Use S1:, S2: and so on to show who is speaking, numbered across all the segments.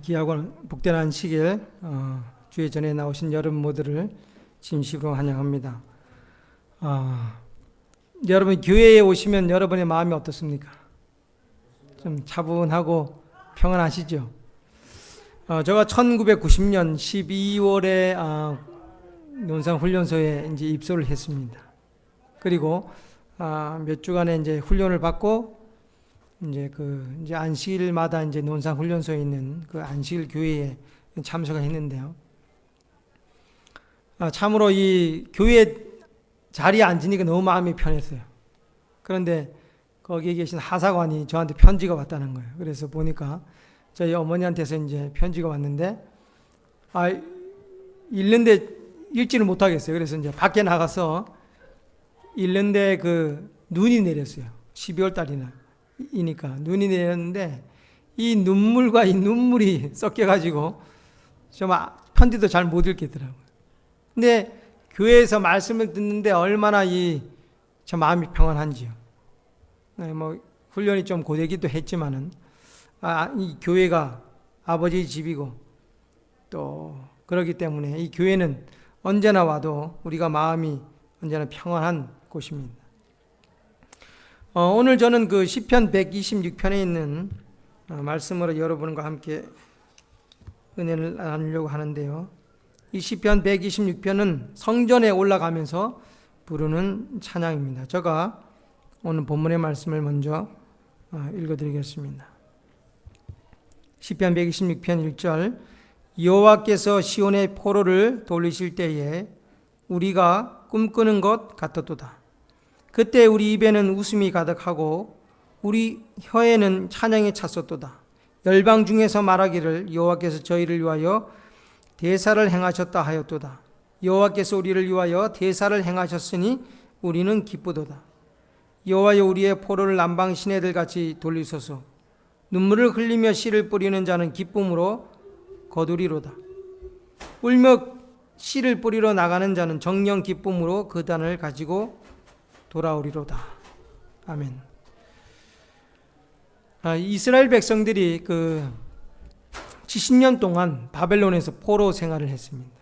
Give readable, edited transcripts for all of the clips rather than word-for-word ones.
S1: 귀하고 복된 안식일 주의 전에 나오신 여러분 모두를 진심으로 환영합니다. 여러분 교회에 오시면 여러분의 마음이 어떻습니까? 좀 차분하고 평안하시죠? 제가 1990년 12월에 논산훈련소에 이제 입소를 했습니다. 그리고 몇 주간의 이제 훈련을 받고 이제 안식일마다 이제 논산훈련소에 있는 그 안식일 교회에 참석을 했는데요. 참으로 이 교회 자리에 앉으니까 너무 마음이 편했어요. 그런데 거기에 계신 하사관이 저한테 편지가 왔다는 거예요. 그래서 보니까 저희 어머니한테서 이제 편지가 왔는데, 읽는데 읽지를 못하겠어요. 그래서 이제 밖에 나가서 읽는데 눈이 내렸어요. 12월 달이니까 눈이 내렸는데 이 눈물과 이 눈물이 섞여가지고 좀 편지도 잘 못 읽겠더라고요. 근데 교회에서 말씀을 듣는데 얼마나 저 마음이 평안한지요. 훈련이 좀 고되기도 했지만은 이 교회가 아버지의 집이고 또 그렇기 때문에 이 교회는 언제나 와도 우리가 마음이 언제나 평안한 곳입니다. 오늘 저는 시편 126편에 있는 말씀으로 여러분과 함께 은혜를 나누려고 하는데요. 이 시편 126편은 성전에 올라가면서 부르는 찬양입니다. 제가 오늘 본문의 말씀을 먼저 읽어드리겠습니다. 시편 126편 1절 여호와께서 시온의 포로를 돌리실 때에 우리가 꿈꾸는 것 같았도다. 그때 우리 입에는 웃음이 가득하고 우리 혀에는 찬양이 찼었도다. 열방 중에서 말하기를 여호와께서 저희를 위하여 대사를 행하셨다 하였도다. 여호와께서 우리를 위하여 대사를 행하셨으니 우리는 기쁘도다. 여호와여 우리의 포로를 남방 시내들 같이 돌리소서. 눈물을 흘리며 씨를 뿌리는 자는 기쁨으로 거두리로다. 울며 씨를 뿌리러 나가는 자는 정령 기쁨으로 그 단을 가지고 돌아오리로다. 아멘. 이스라엘 백성들이 70년 동안 바벨론에서 포로 생활을 했습니다.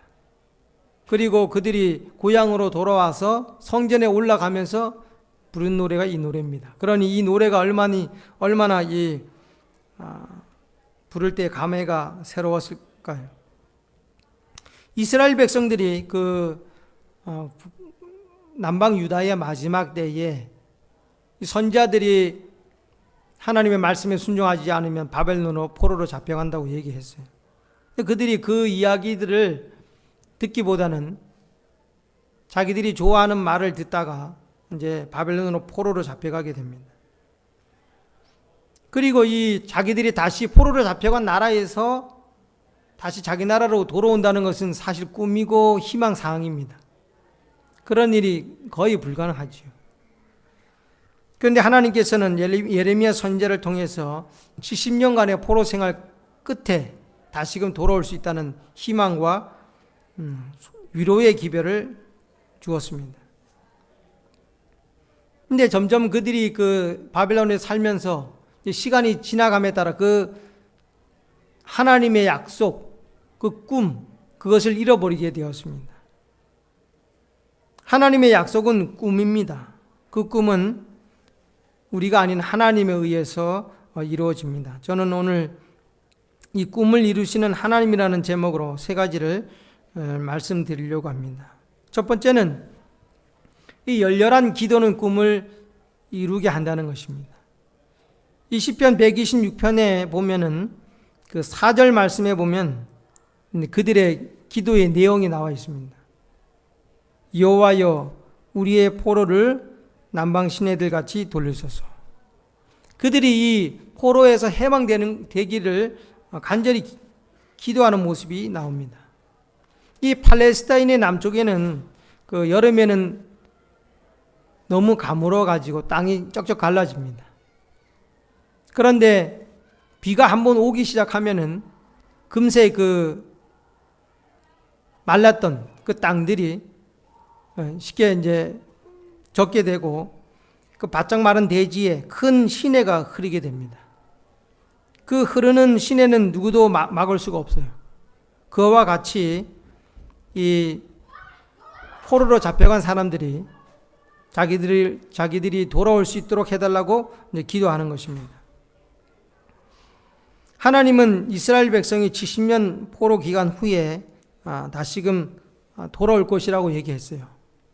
S1: 그리고 그들이 고향으로 돌아와서 성전에 올라가면서 부른 노래가 이 노래입니다. 그러니 이 노래가 얼마나 부를 때 감회가 새로웠을까요? 이스라엘 백성들이 남방 유다의 마지막 때에 선지자들이 하나님의 말씀에 순종하지 않으면 바벨론으로 포로로 잡혀간다고 얘기했어요. 그들이 그 이야기들을 듣기보다는 자기들이 좋아하는 말을 듣다가 이제 바벨론으로 포로로 잡혀가게 됩니다. 그리고 자기들이 다시 포로로 잡혀간 나라에서 다시 자기 나라로 돌아온다는 것은 사실 꿈이고 희망사항입니다. 그런 일이 거의 불가능하지요. 그런데 하나님께서는 예레미야 선지자를 통해서 70년간의 포로 생활 끝에 다시금 돌아올 수 있다는 희망과 위로의 기별을 주었습니다. 그런데 점점 그들이 바벨론에 살면서 시간이 지나감에 따라 하나님의 약속, 꿈, 그것을 잃어버리게 되었습니다. 하나님의 약속은 꿈입니다. 그 꿈은 우리가 아닌 하나님에 의해서 이루어집니다. 저는 오늘 이 꿈을 이루시는 하나님이라는 제목으로 세 가지를 말씀드리려고 합니다. 첫 번째는 이 열렬한 기도는 꿈을 이루게 한다는 것입니다. 이 시편 126편에 보면은 4절 말씀에 보면 그들의 기도의 내용이 나와 있습니다. 여호와여 우리의 포로를 남방 시내들 같이 돌리소서. 그들이 이 포로에서 해방되기를 간절히 기도하는 모습이 나옵니다. 이 팔레스타인의 남쪽에는 여름에는 너무 가물어 가지고 땅이 쩍쩍 갈라집니다. 그런데 비가 한번 오기 시작하면은 금세 말랐던 땅들이 쉽게 이제 젖게 되고 바짝 마른 대지에 큰 시내가 흐르게 됩니다. 그 흐르는 시내는 누구도 막을 수가 없어요. 그와 같이 이 포로로 잡혀간 사람들이 자기들이 돌아올 수 있도록 해달라고 이제 기도하는 것입니다. 하나님은 이스라엘 백성이 70년 포로 기간 후에 다시금 돌아올 것이라고 얘기했어요.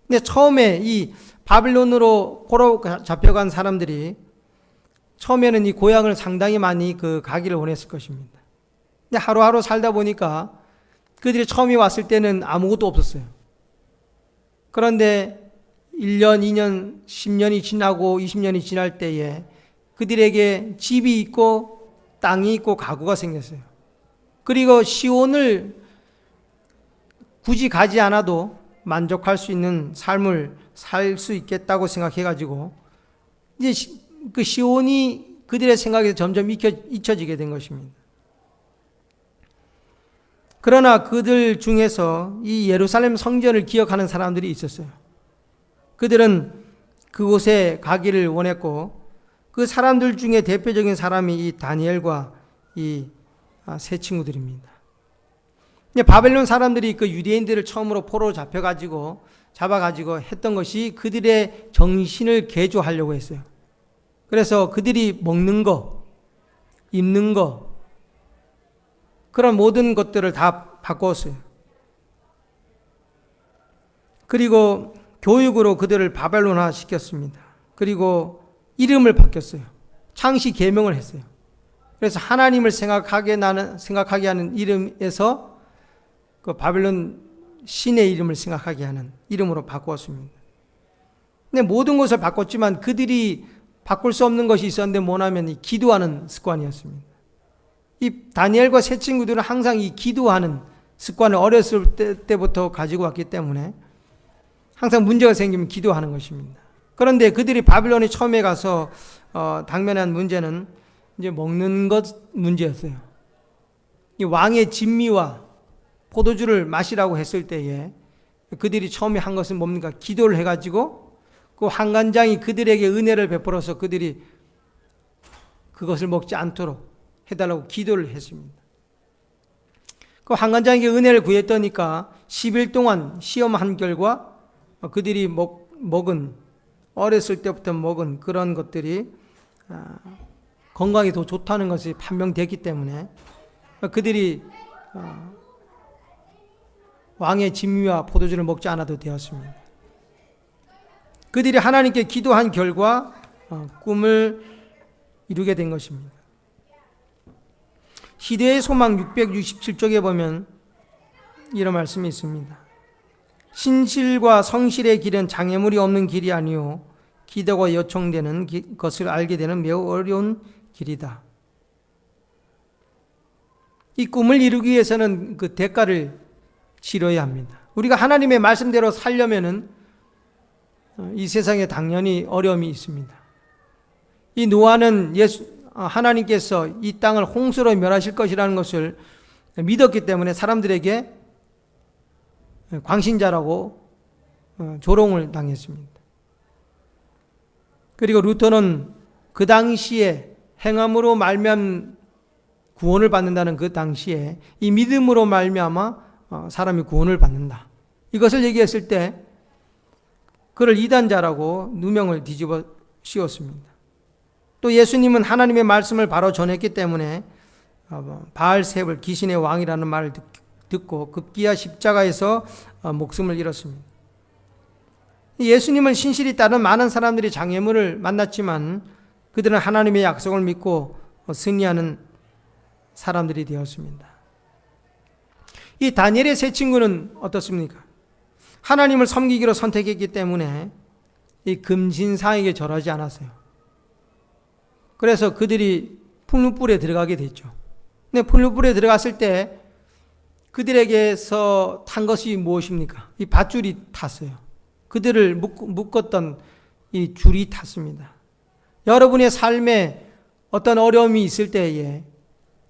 S1: 근데 처음에 이 바빌론으로 포로 잡혀간 사람들이 처음에는 이 고향을 상당히 많이 가기를 원했을 것입니다. 근데 하루하루 살다 보니까 그들이 처음에 왔을 때는 아무것도 없었어요. 그런데 1년, 2년, 10년이 지나고 20년이 지날 때에 그들에게 집이 있고 땅이 있고 가구가 생겼어요. 그리고 시온을 굳이 가지 않아도 만족할 수 있는 삶을 살 수 있겠다고 생각해가지고 이제 그 시온이 그들의 생각에서 점점 잊혀지게 된 것입니다. 그러나 그들 중에서 이 예루살렘 성전을 기억하는 사람들이 있었어요. 그들은 그곳에 가기를 원했고 그 사람들 중에 대표적인 사람이 이 다니엘과 이 세 친구들입니다. 바벨론 사람들이 그 유대인들을 처음으로 포로로 잡아가지고 했던 것이 그들의 정신을 개조하려고 했어요. 그래서 그들이 먹는 거, 입는 거, 그런 모든 것들을 다 바꿨어요. 그리고 교육으로 그들을 바벨론화 시켰습니다. 그리고 이름을 바뀌었어요. 창시 계명을 했어요. 그래서 하나님을 생각하게 하는 이름에서 그 바벨론 신의 이름을 생각하게 하는 이름으로 바꾸었습니다. 근데 모든 것을 바꿨지만 그들이 바꿀 수 없는 것이 있었는데 뭐냐면 이 기도하는 습관이었습니다. 이 다니엘과 세 친구들은 항상 이 기도하는 습관을 어렸을 때부터 가지고 왔기 때문에 항상 문제가 생기면 기도하는 것입니다. 그런데 그들이 바빌론에 처음에 가서 당면한 문제는 이제 먹는 것 문제였어요. 이 왕의 진미와 포도주를 마시라고 했을 때에 그들이 처음에 한 것은 뭡니까? 기도를 해가지고 그 환관장이 그들에게 은혜를 베풀어서 그들이 그것을 먹지 않도록 해달라고 기도를 했습니다. 그 환관장에게 은혜를 구했더니까 10일 동안 시험한 결과 그들이 먹은 어렸을 때부터 먹은 그런 것들이 건강에 더 좋다는 것이 판명됐기 때문에 그들이 왕의 진미와 포도주를 먹지 않아도 되었습니다. 그들이 하나님께 기도한 결과 꿈을 이루게 된 것입니다. 시대의 소망 667쪽에 보면 이런 말씀이 있습니다. 신실과 성실의 길은 장애물이 없는 길이 아니요 기도가 요청되는 것을 알게 되는 매우 어려운 길이다. 이 꿈을 이루기 위해서는 그 대가를 치러야 합니다. 우리가 하나님의 말씀대로 살려면은 이 세상에 당연히 어려움이 있습니다. 이 노아는 하나님께서 이 땅을 홍수로 멸하실 것이라는 것을 믿었기 때문에 사람들에게 광신자라고 조롱을 당했습니다. 그리고 루터는 그 당시에 행함으로 말미암 구원을 받는다는 그 당시에 이 믿음으로 말미암아 사람이 구원을 받는다. 이것을 얘기했을 때 그를 이단자라고 누명을 뒤집어 씌웠습니다. 또 예수님은 하나님의 말씀을 바로 전했기 때문에 바알세불 귀신의 왕이라는 말을 듣고 급기야 십자가에서 목숨을 잃었습니다. 예수님을 신실히 따른 많은 사람들이 장애물을 만났지만 그들은 하나님의 약속을 믿고 승리하는 사람들이 되었습니다. 이 다니엘의 세 친구는 어떻습니까? 하나님을 섬기기로 선택했기 때문에 이 금신상에게 절하지 않았어요. 그래서 그들이 풀무불에 들어가게 됐죠. 근데 풀무불에 들어갔을 때 그들에게서 탄 것이 무엇입니까? 이 밧줄이 탔어요. 그들을 묶었던 이 줄이 탔습니다. 여러분의 삶에 어떤 어려움이 있을 때에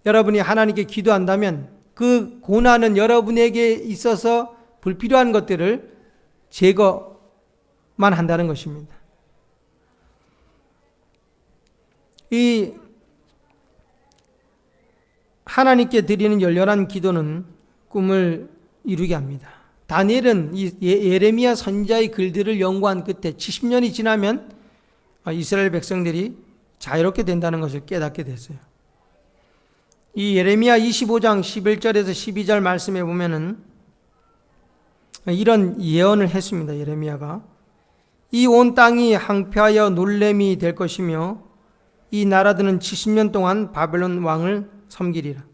S1: 여러분이 하나님께 기도한다면 그 고난은 여러분에게 있어서 불필요한 것들을 제거만 한다는 것입니다. 이 하나님께 드리는 열렬한 기도는 꿈을 이루게 합니다. 다니엘은 이 예레미야 선지자의 글들을 연구한 끝에 70년이 지나면 이스라엘 백성들이 자유롭게 된다는 것을 깨닫게 됐어요. 이 예레미야 25장 11절에서 12절 말씀에 보면은 이런 예언을 했습니다. 예레미야가 이 온 땅이 항폐하여 놀램이 될 것이며 이 나라들은 70년 동안 바벨론 왕을 섬기리라.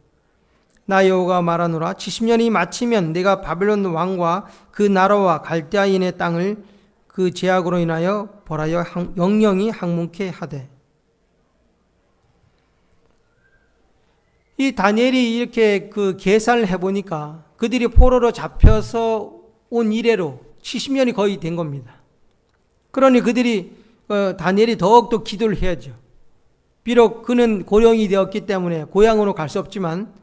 S1: 나 여호와가 말하노라. 70년이 마치면 내가 바벨론 왕과 그 나라와 갈대아인의 땅을 그 제약으로 인하여 벌하여 영영이 항문케 하되. 이 다니엘이 이렇게 그 계산을 해보니까 그들이 포로로 잡혀서 온 이래로 70년이 거의 된 겁니다. 그러니 그들이 다니엘이 더욱더 기도를 해야죠. 비록 그는 고령이 되었기 때문에 고향으로 갈 수 없지만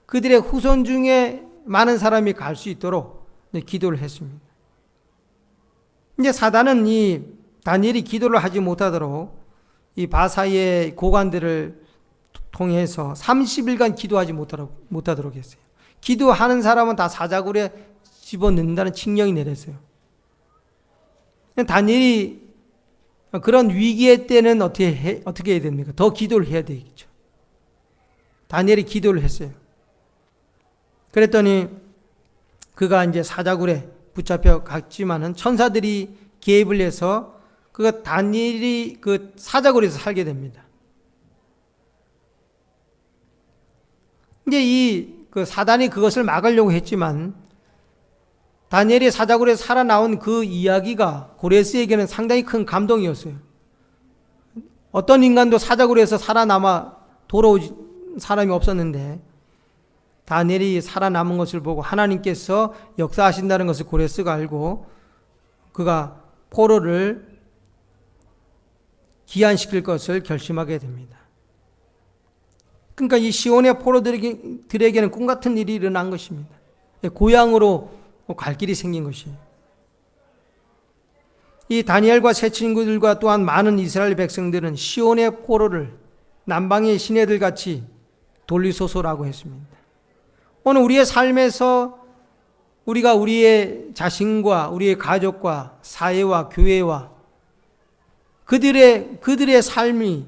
S1: 그들의 후손 중에 많은 사람이 갈 수 있도록 기도를 했습니다. 이제 사단은 이 다니엘이 기도를 하지 못하도록 이 바사의 고관들을 통해서 30일간 기도하지 못하도록 했어요. 기도하는 사람은 다 사자굴에 집어넣는다는 칙령이 내렸어요. 다니엘이 그런 위기의 때는 어떻게 해야 됩니까? 더 기도를 해야 되겠죠. 다니엘이 기도를 했어요. 그랬더니 그가 이제 사자굴에 붙잡혀 갔지만은 천사들이 개입을 해서 그가 다니엘이 그 사자굴에서 살게 됩니다. 이제 그 사단이 그것을 막으려고 했지만 다니엘이 사자굴에서 살아나온 그 이야기가 고레스에게는 상당히 큰 감동이었어요. 어떤 인간도 사자굴에서 살아남아 돌아온 사람이 없었는데 다니엘이 살아남은 것을 보고 하나님께서 역사하신다는 것을 고레스가 알고 그가 포로를 기한시킬 것을 결심하게 됩니다. 그러니까 이 시온의 포로들에게는 꿈 같은 일이 일어난 것입니다. 고향으로 갈 길이 생긴 것이에요. 이 다니엘과 세 친구들과 또한 많은 이스라엘 백성들은 시온의 포로를 남방의 시내들 같이 돌리소서라고 했습니다. 오늘 우리의 삶에서 우리가 우리의 자신과 우리의 가족과 사회와 교회와 그들의 삶이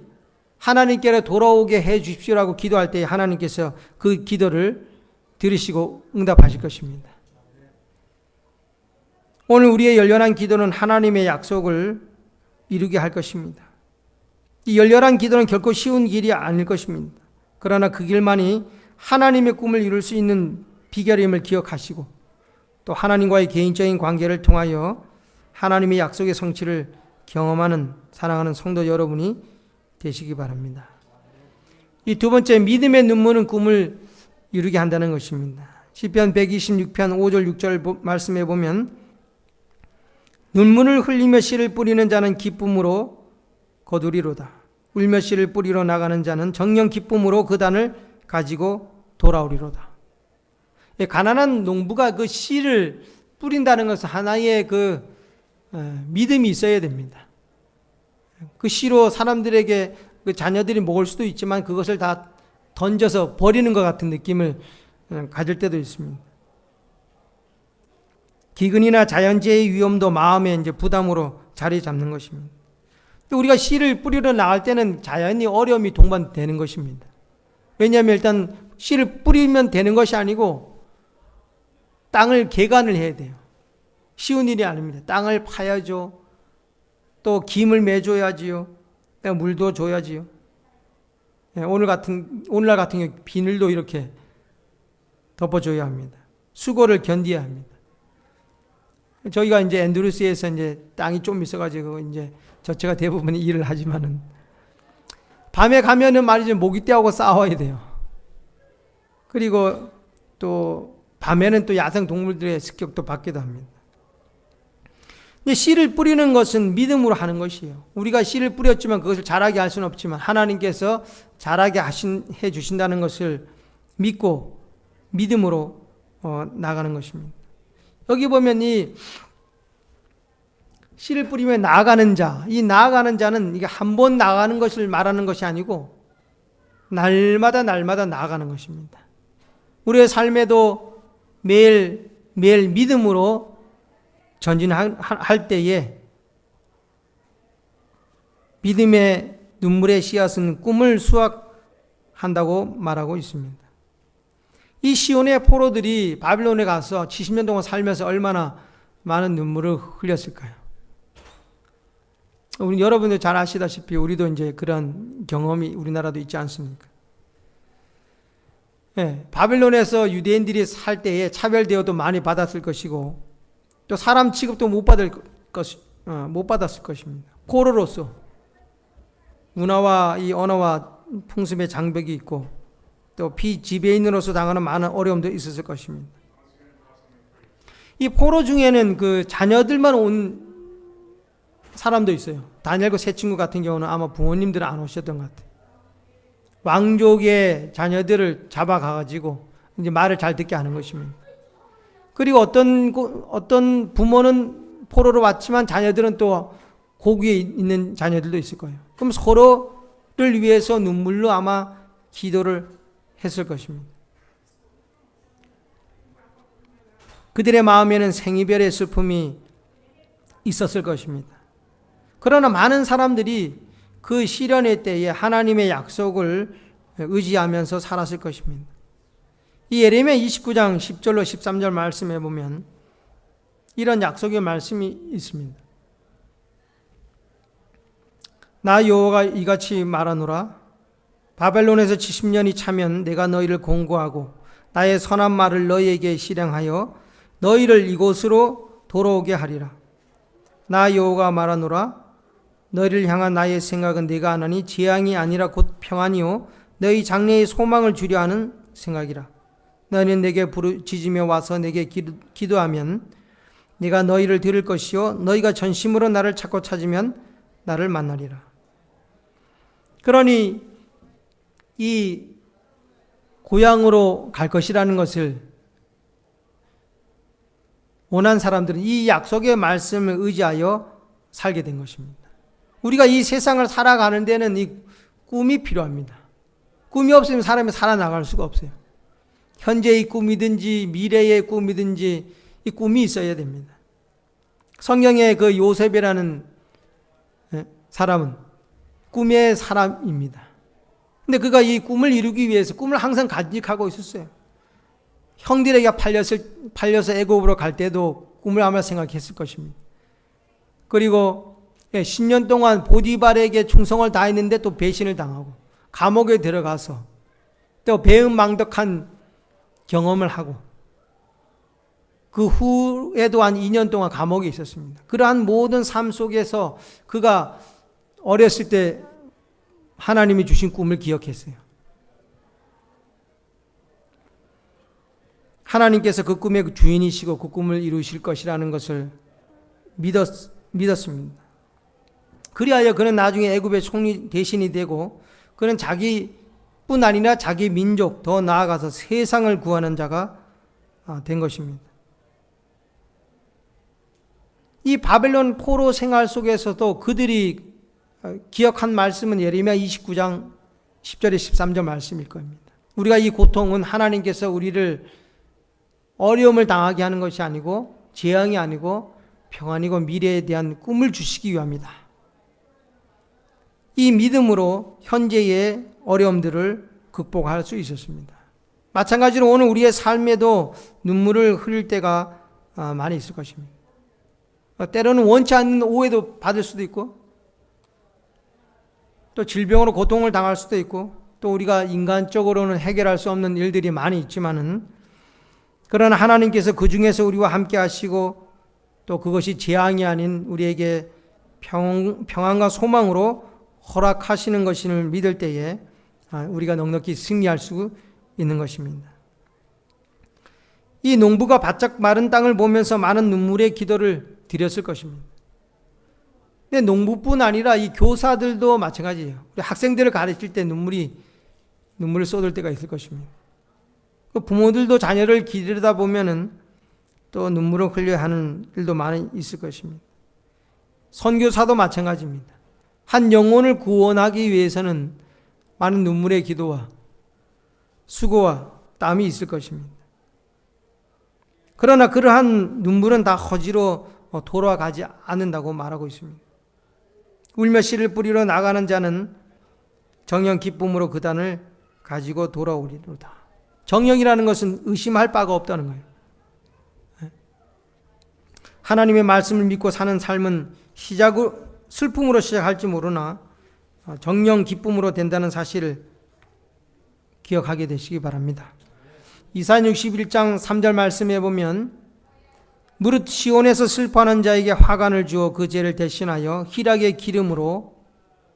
S1: 하나님께로 돌아오게 해 주십시오라고 기도할 때 하나님께서 그 기도를 들으시고 응답하실 것입니다. 오늘 우리의 열렬한 기도는 하나님의 약속을 이루게 할 것입니다. 이 열렬한 기도는 결코 쉬운 길이 아닐 것입니다. 그러나 그 길만이 하나님의 꿈을 이룰 수 있는 비결임을 기억하시고 또 하나님과의 개인적인 관계를 통하여 하나님의 약속의 성취를 경험하는 사랑하는 성도 여러분이 되시기 바랍니다. 이 두 번째, 믿음의 눈물은 꿈을 이루게 한다는 것입니다. 시편 126편 5절 6절 말씀에 보면 눈물을 흘리며 씨를 뿌리는 자는 기쁨으로 거두리로다. 울며 씨를 뿌리러 나가는 자는 정녕 기쁨으로 그 단을 가지고 돌아오리로다. 가난한 농부가 그 씨를 뿌린다는 것은 하나의 그 믿음이 있어야 됩니다. 그 씨로 사람들에게 그 자녀들이 먹을 수도 있지만 그것을 다 던져서 버리는 것 같은 느낌을 가질 때도 있습니다. 기근이나 자연재해의 위험도 마음의 이제 부담으로 자리 잡는 것입니다. 우리가 씨를 뿌리러 나갈 때는 자연히 어려움이 동반되는 것입니다. 왜냐하면 일단 씨를 뿌리면 되는 것이 아니고 땅을 개간을 해야 돼요. 쉬운 일이 아닙니다. 땅을 파야죠. 또 김을 매줘야지요. 물도 줘야지요. 오늘날 같은 경우 비늘도 이렇게 덮어줘야 합니다. 수고를 견뎌야 합니다. 저희가 이제 앤드루스에서 이제 땅이 좀 있어가지고 이제 저체가 대부분 일을 하지만은 밤에 가면은 말이죠, 모기떼하고 싸워야 돼요. 그리고 또 밤에는 또 야생 동물들의 습격도 받기도 합니다. 근데 씨를 뿌리는 것은 믿음으로 하는 것이에요. 우리가 씨를 뿌렸지만 그것을 자라게 할 수는 없지만 하나님께서 자라게 해 주신다는 것을 믿고 믿음으로 나가는 것입니다. 여기 보면 이 씨를 뿌리며 나아가는 자, 이 나아가는 자는 이게 한 번 나가는 것을 말하는 것이 아니고 날마다 나아가는 것입니다. 우리의 삶에도 매일 믿음으로 전진할 때에 믿음의 눈물의 씨앗은 꿈을 수확한다고 말하고 있습니다. 이 시온의 포로들이 바빌론에 가서 70년 동안 살면서 얼마나 많은 눈물을 흘렸을까요? 우리 여러분들 잘 아시다시피 우리도 이제 그런 경험이 우리나라도 있지 않습니까? 예, 바빌론에서 유대인들이 살 때에 차별대우도 많이 받았을 것이고 또 사람 취급도 못 받았을 것입니다. 포로로서 문화와 이 언어와 풍습의 장벽이 있고 또 비지배인으로서 당하는 많은 어려움도 있었을 것입니다. 이 포로 중에는 그 자녀들만 온 사람도 있어요. 다니엘과 세 친구 같은 경우는 아마 부모님들은 안 오셨던 것 같아요. 왕족의 자녀들을 잡아가가지고 이제 말을 잘 듣게 하는 것입니다. 그리고 어떤 부모는 포로로 왔지만 자녀들은 또 고국에 있는 자녀들도 있을 거예요. 그럼 서로를 위해서 눈물로 아마 기도를 했을 것입니다. 그들의 마음에는 생이별의 슬픔이 있었을 것입니다. 그러나 많은 사람들이 그 시련의 때에 하나님의 약속을 의지하면서 살았을 것입니다. 이 예레미야 29장 10절로 13절 말씀에 보면 이런 약속의 말씀이 있습니다. 나 여호와가 이같이 말하노라. 바벨론에서 70년이 차면 내가 너희를 공고하고 나의 선한 말을 너희에게 실행하여 너희를 이곳으로 돌아오게 하리라. 나 여호와가 말하노라. 너희를 향한 나의 생각은 내가 하나니 재앙이 아니라 곧 평안이요 너희 장래의 소망을 주려 하는 생각이라. 너희는 내게 부르짖으며 와서 내게 기도하면 내가 너희를 들을 것이요 너희가 전심으로 나를 찾으면 나를 만나리라. 그러니 이 고향으로 갈 것이라는 것을 원한 사람들은 이 약속의 말씀을 의지하여 살게 된 것입니다. 우리가 이 세상을 살아가는 데는 이 꿈이 필요합니다. 꿈이 없으면 사람이 살아나갈 수가 없어요. 현재의 꿈이든지 미래의 꿈이든지 이 꿈이 있어야 됩니다. 성경의 그 요셉이라는 사람은 꿈의 사람입니다. 근데 그가 이 꿈을 이루기 위해서 꿈을 항상 간직하고 있었어요. 형들에게 팔려서 애굽으로 갈 때도 꿈을 아마 생각했을 것입니다. 그리고 10년 동안 보디발에게 충성을 다했는데 또 배신을 당하고 감옥에 들어가서 또 배은망덕한 경험을 하고 그 후에도 한 2년 동안 감옥에 있었습니다. 그러한 모든 삶 속에서 그가 어렸을 때 하나님이 주신 꿈을 기억했어요. 하나님께서 그 꿈의 주인이시고 그 꿈을 이루실 것이라는 것을 믿었습니다. 그리하여 그는 나중에 애굽의 총리 대신이 되고 그는 자기뿐 아니라 자기 민족 더 나아가서 세상을 구하는 자가 된 것입니다. 이 바벨론 포로 생활 속에서도 그들이 기억한 말씀은 예레미야 29장 10절에 13절 말씀일 겁니다. 우리가 이 고통은 하나님께서 우리를 어려움을 당하게 하는 것이 아니고 재앙이 아니고 평안이고 미래에 대한 꿈을 주시기 위함이다. 이 믿음으로 현재의 어려움들을 극복할 수 있었습니다. 마찬가지로 오늘 우리의 삶에도 눈물을 흘릴 때가 많이 있을 것입니다. 때로는 원치 않는 오해도 받을 수도 있고 또 질병으로 고통을 당할 수도 있고 또 우리가 인간적으로는 해결할 수 없는 일들이 많이 있지만은 그러나 하나님께서 그 중에서 우리와 함께 하시고 또 그것이 재앙이 아닌 우리에게 평안과 소망으로 허락하시는 것을 믿을 때에 우리가 넉넉히 승리할 수 있는 것입니다. 이 농부가 바짝 마른 땅을 보면서 많은 눈물의 기도를 드렸을 것입니다. 근데 농부뿐 아니라 이 교사들도 마찬가지예요. 우리 학생들을 가르칠 때 눈물을 쏟을 때가 있을 것입니다. 부모들도 자녀를 기르다 보면은 또 눈물을 흘려야 하는 일도 많이 있을 것입니다. 선교사도 마찬가지입니다. 한 영혼을 구원하기 위해서는 많은 눈물의 기도와 수고와 땀이 있을 것입니다. 그러나 그러한 눈물은 다 허지로 돌아가지 않는다고 말하고 있습니다. 울며 씨를 뿌리러 나가는 자는 정녕 기쁨으로 그 단을 가지고 돌아오리로다. 정령이라는 것은 의심할 바가 없다는 거예요. 하나님의 말씀을 믿고 사는 삶은 슬픔으로 시작할지 모르나 정령 기쁨으로 된다는 사실을 기억하게 되시기 바랍니다. 이사야 61장 3절 말씀에 보면 무릇 시온에서 슬퍼하는 자에게 화관을 주어 그 죄를 대신하여 희락의 기름으로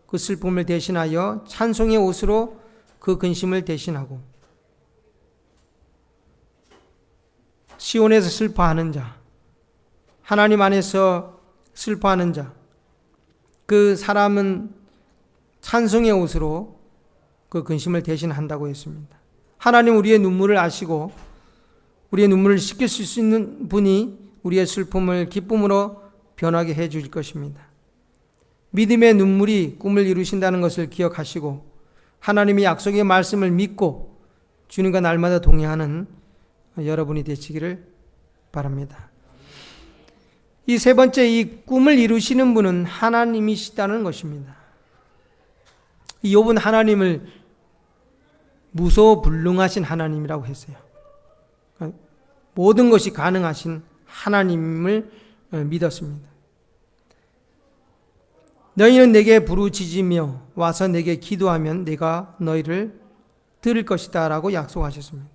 S1: 그 슬픔을 대신하여 찬송의 옷으로 그 근심을 대신하고, 시온에서 슬퍼하는 자, 하나님 안에서 슬퍼하는 자, 그 사람은 찬송의 옷으로 그 근심을 대신한다고 했습니다. 하나님 우리의 눈물을 아시고 우리의 눈물을 씻길 수 있는 분이 우리의 슬픔을 기쁨으로 변하게 해 주실 것입니다. 믿음의 눈물이 꿈을 이루신다는 것을 기억하시고 하나님의 약속의 말씀을 믿고 주님과 날마다 동행하는 여러분이 되시기를 바랍니다. 이 세 번째, 이 꿈을 이루시는 분은 하나님이시다는 것입니다. 욥은 하나님을 무소불능하신 하나님이라고 했어요. 모든 것이 가능하신 하나님을 믿었습니다. 너희는 내게 부르짖으며 와서 내게 기도하면 내가 너희를 들을 것이다 라고 약속하셨습니다.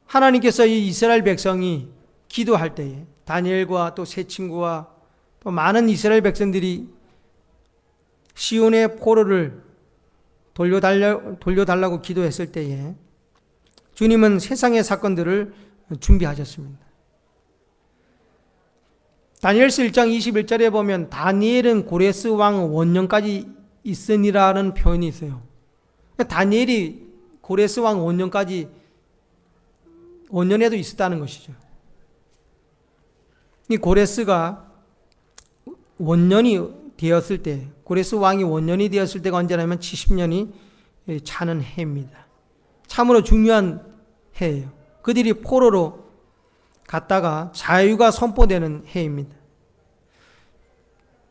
S1: 하나님께서 이 이스라엘 백성이 기도할 때에 다니엘과 또 세 친구와 또 많은 이스라엘 백성들이 시온의 포로를 돌려달라고 기도했을 때에 주님은 세상의 사건들을 준비하셨습니다. 다니엘서 1장 21절에 보면 다니엘은 고레스 왕 원년까지 있으니라는 표현이 있어요. 다니엘이 고레스 왕 원년에도 있었다는 것이죠. 이 고레스가 원년이 되었을 때, 고레스 왕이 원년이 되었을 때가 언제냐면 70년이 차는 해입니다. 참으로 중요한 해예요. 그들이 포로로 갔다가 자유가 선포되는 해입니다.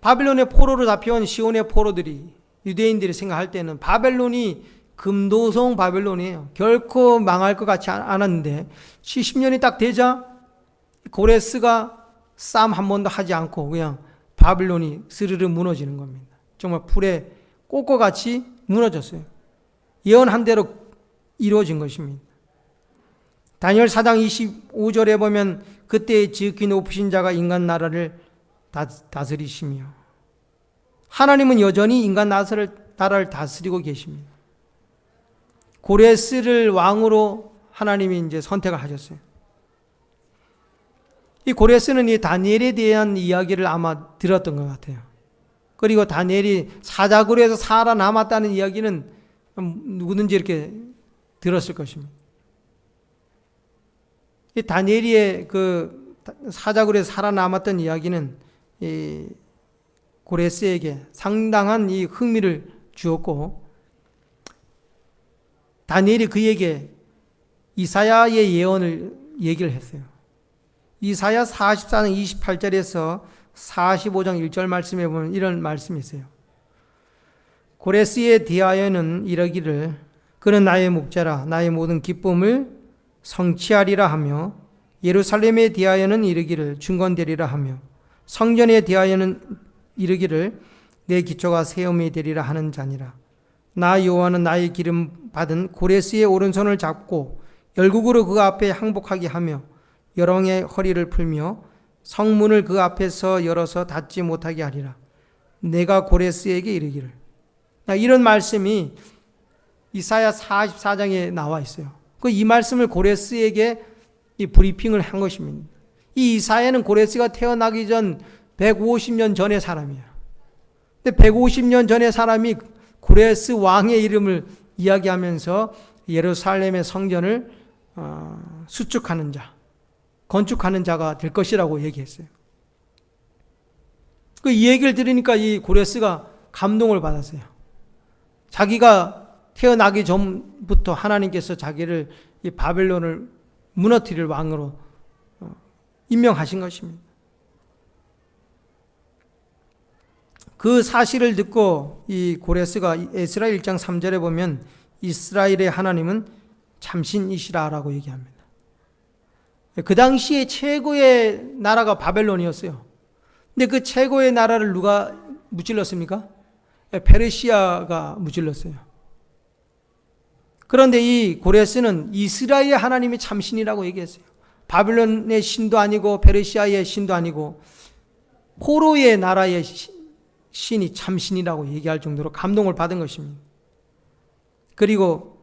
S1: 바벨론의 포로로 잡혀온 시온의 포로들이, 유대인들이 생각할 때는 바벨론이 금도성 바벨론이에요. 결코 망할 것 같지 않았는데 70년이 딱 되자 고레스가 싸움 한 번도 하지 않고 그냥 바벨론이 스르르 무너지는 겁니다. 정말 불에 꽃과 같이 무너졌어요. 예언한 대로 이루어진 것입니다. 다니엘 4장 25절에 보면 그때 지극히 높으신 자가 인간 나라를 다스리시며, 하나님은 여전히 인간 나라를 다스리고 계십니다. 고레스를 왕으로 하나님이 이제 선택을 하셨어요. 이 고레스는 이 다니엘에 대한 이야기를 아마 들었던 것 같아요. 그리고 다니엘이 사자굴에서 살아남았다는 이야기는 누구든지 이렇게 들었을 것입니다. 이 다니엘의 그 사자굴에서 살아남았던 이야기는 이 고레스에게 상당한 이 흥미를 주었고, 다니엘이 그에게 이사야의 예언을 얘기를 했어요. 이사야 44장 28절에서 45장 1절 말씀에 보면 이런 말씀이 있어요. 고레스에 대하여는 이러기를 그는 나의 목자라 나의 모든 기쁨을 성취하리라 하며, 예루살렘에 대하여는 이르기를 중건되리라 하며, 성전에 대하여는 이르기를 내 기초가 세움이 되리라 하는 자니라. 나 여호와는 나의 기름 받은 고레스의 오른손을 잡고 열국으로 그 앞에 항복하게 하며 여롱의 허리를 풀며 성문을 그 앞에서 열어서 닫지 못하게 하리라. 내가 고레스에게 이르기를. 이런 말씀이 이사야 44장에 나와 있어요. 이 말씀을 고레스에게 이 브리핑을 한 것입니다. 이 이사야는 고레스가 태어나기 전 150년 전의 사람이에요. 근데 150년 전의 사람이 고레스 왕의 이름을 이야기하면서 예루살렘의 성전을 수축하는 자, 건축하는 자가 될 것이라고 얘기했어요. 이 얘기를 들으니까 이 고레스가 감동을 받았어요. 자기가 태어나기 전부터 하나님께서 자기를 이 바벨론을 무너뜨릴 왕으로 임명하신 것입니다. 그 사실을 듣고 이 고레스가 에스라 1장 3절에 보면 이스라엘의 하나님은 참신이시라라고 얘기합니다. 그 당시에 최고의 나라가 바벨론이었어요. 근데 그 최고의 나라를 누가 무찔렀습니까? 페르시아가 무찔렀어요. 그런데 이 고레스는 이스라엘의 하나님이 참신이라고 얘기했어요. 바벨론의 신도 아니고 페르시아의 신도 아니고 포로의 나라의 신이 참신이라고 얘기할 정도로 감동을 받은 것입니다. 그리고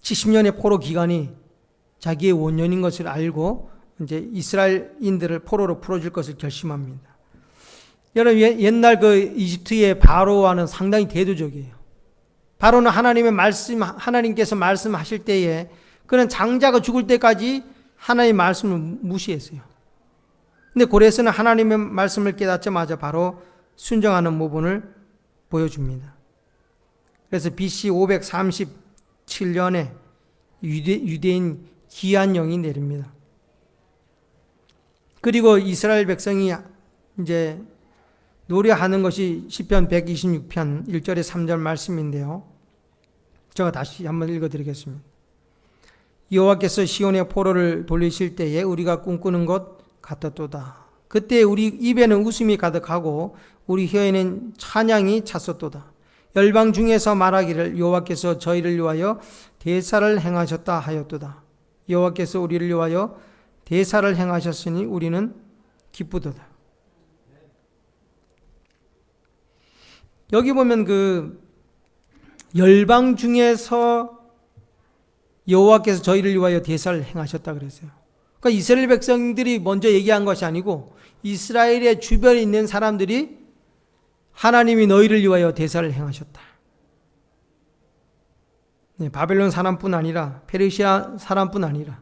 S1: 70년의 포로 기간이 자기의 원년인 것을 알고 이제 이스라엘인들을 포로로 풀어줄 것을 결심합니다. 여러분, 옛날 그 이집트의 바로와는 상당히 대조적이에요. 바로는 하나님께서 말씀하실 때에 그는 장자가 죽을 때까지 하나님의 말씀을 무시했어요. 근데 고레스는 하나님의 말씀을 깨닫자마자 바로 순종하는 모본을 보여줍니다. 그래서 BC 537년에 유대인 기한 영이 내립니다. 그리고 이스라엘 백성이 이제 노래하는 것이 시편 126편 1절에 3절 말씀인데요. 제가 다시 한번 읽어드리겠습니다. 여호와께서 시온의 포로를 돌리실 때에 우리가 꿈꾸는 것 같았도다. 그때 우리 입에는 웃음이 가득하고 우리 혀에는 찬양이 찼었도다. 열방 중에서 말하기를 여호와께서 저희를 위하여 대사를 행하셨다 하였도다. 여호와께서 우리를 위하여 대사를 행하셨으니 우리는 기쁘도다. 여기 보면 그 열방 중에서 여호와께서 저희를 위하여 대사를 행하셨다 그랬어요. 그러니까 이스라엘 백성들이 먼저 얘기한 것이 아니고 이스라엘의 주변에 있는 사람들이 하나님이 너희를 위하여 대사를 행하셨다. 네, 바벨론 사람뿐 아니라 페르시아 사람뿐 아니라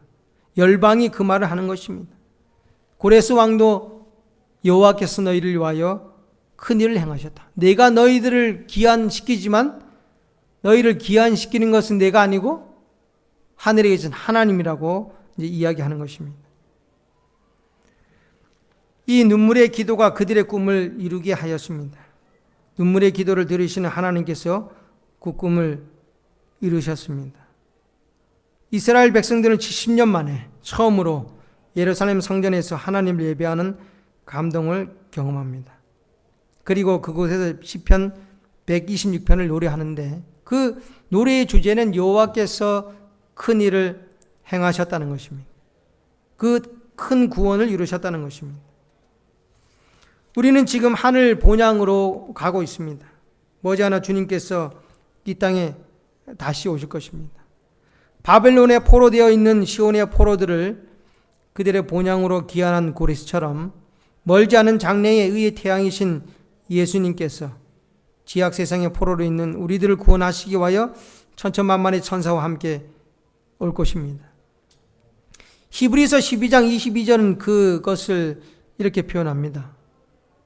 S1: 열방이 그 말을 하는 것입니다. 고레스 왕도 여호와께서 너희를 위하여 큰 일을 행하셨다. 내가 너희들을 기한시키지만 너희를 기한시키는 것은 내가 아니고 하늘에 계신 하나님이라고 이제 이야기하는 것입니다. 이 눈물의 기도가 그들의 꿈을 이루게 하였습니다. 눈물의 기도를 들으시는 하나님께서 그 꿈을 이루셨습니다. 이스라엘 백성들은 70년 만에 처음으로 예루살렘 성전에서 하나님을 예배하는 감동을 경험합니다. 그리고 그곳에서 시편 126편을 노래하는데 그 노래의 주제는 여호와께서 큰 일을 행하셨다는 것입니다. 그 큰 구원을 이루셨다는 것입니다. 우리는 지금 하늘 본향으로 가고 있습니다. 머지않아 주님께서 이 땅에 다시 오실 것입니다. 바벨론에 포로되어 있는 시온의 포로들을 그들의 본향으로 귀환한 고레스처럼 멀지 않은 장래에 의의 태양이신 예수님께서 지약 세상의 포로로 있는 우리들을 구원하시기 위하여 천천만만의 천사와 함께 올 것입니다. 히브리서 12장 22절은 그것을 이렇게 표현합니다.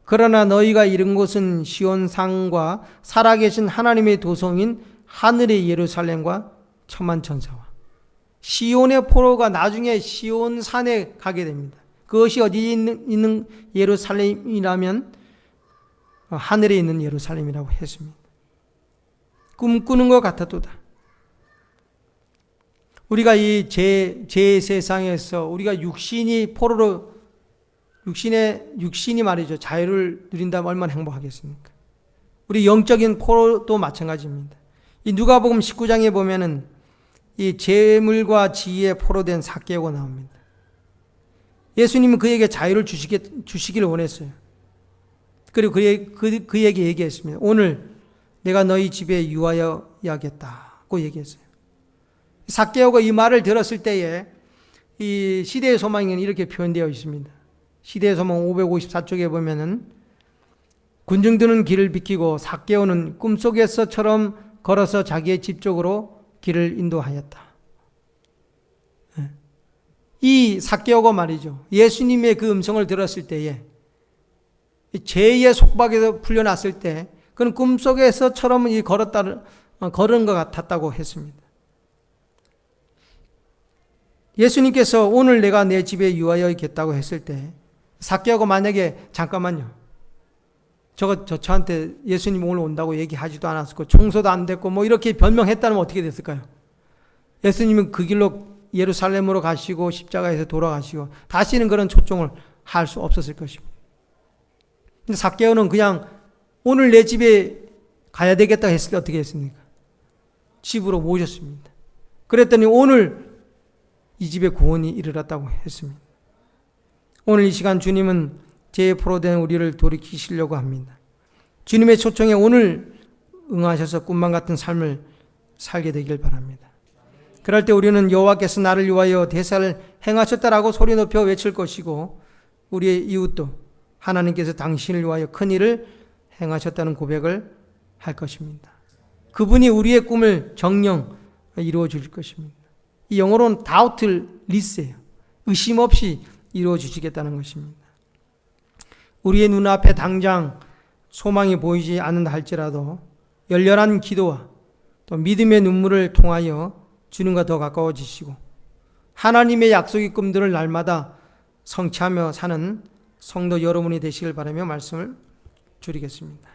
S1: 그러나 너희가 이른 곳은 시온산과 살아계신 하나님의 도성인 하늘의 예루살렘과 천만 천사와 시온의 포로가 나중에 시온산에 가게 됩니다. 그것이 어디 있는 예루살렘이라면 하늘에 있는 예루살렘이라고 했습니다. 꿈꾸는 것 같았도다. 우리가 이 제 세상에서 우리가 육신이 포로로 육신이 말이죠. 자유를 누린다면 얼마나 행복하겠습니까? 우리 영적인 포로도 마찬가지입니다. 이 누가복음 19장에 보면은 이 재물과 지위에 포로된 삭개오가 나옵니다. 예수님은 그에게 자유를 주시기를 원했어요. 그리고 그에게 얘기했습니다. 오늘 내가 너희 집에 유하여야겠다고 얘기했어요. 삭개오가 이 말을 들었을 때에 이 시대의 소망에는 이렇게 표현되어 있습니다. 시대의 소망 554쪽에 보면은 군중들은 길을 비키고 삭개오는 꿈속에서처럼 걸어서 자기의 집 쪽으로 길을 인도하였다. 이 삭개오가 말이죠. 예수님의 그 음성을 들었을 때에 죄의 속박에서 풀려났을 때 그는 꿈속에서처럼 걸은 것 같았다고 했습니다. 예수님께서 오늘 내가 내 집에 유하여 있겠다고 했을 때 삭개오가 만약에 잠깐만요. 저한테 예수님 오늘 온다고 얘기하지도 않았고 청소도 안 됐고 뭐 이렇게 변명했다면 어떻게 됐을까요? 예수님은 그 길로 예루살렘으로 가시고 십자가에서 돌아가시고 다시는 그런 초청을 할 수 없었을 것입니다. 근데 삭개오는 그냥 오늘 내 집에 가야 되겠다 했을 때 어떻게 했습니까? 집으로 모셨습니다. 그랬더니 오늘 이 집에 구원이 이르렀다고 했습니다. 오늘 이 시간 주님은 죄에 포로된 우리를 돌이키시려고 합니다. 주님의 초청에 오늘 응하셔서 꿈만 같은 삶을 살게 되길 바랍니다. 그럴 때 우리는 여호와께서 나를 위하여 대사를 행하셨다라고 소리 높여 외칠 것이고 우리의 이웃도 하나님께서 당신을 위하여 큰 일을 행하셨다는 고백을 할 것입니다. 그분이 우리의 꿈을 정녕 이루어 주실 것입니다. 이 영어로는 doubtless예요. 의심 없이 이루어 주시겠다는 것입니다. 우리의 눈앞에 당장 소망이 보이지 않는다 할지라도 열렬한 기도와 또 믿음의 눈물을 통하여 주님과 더 가까워지시고 하나님의 약속의 꿈들을 날마다 성취하며 사는 성도 여러분이 되시길 바라며 말씀을 줄이겠습니다.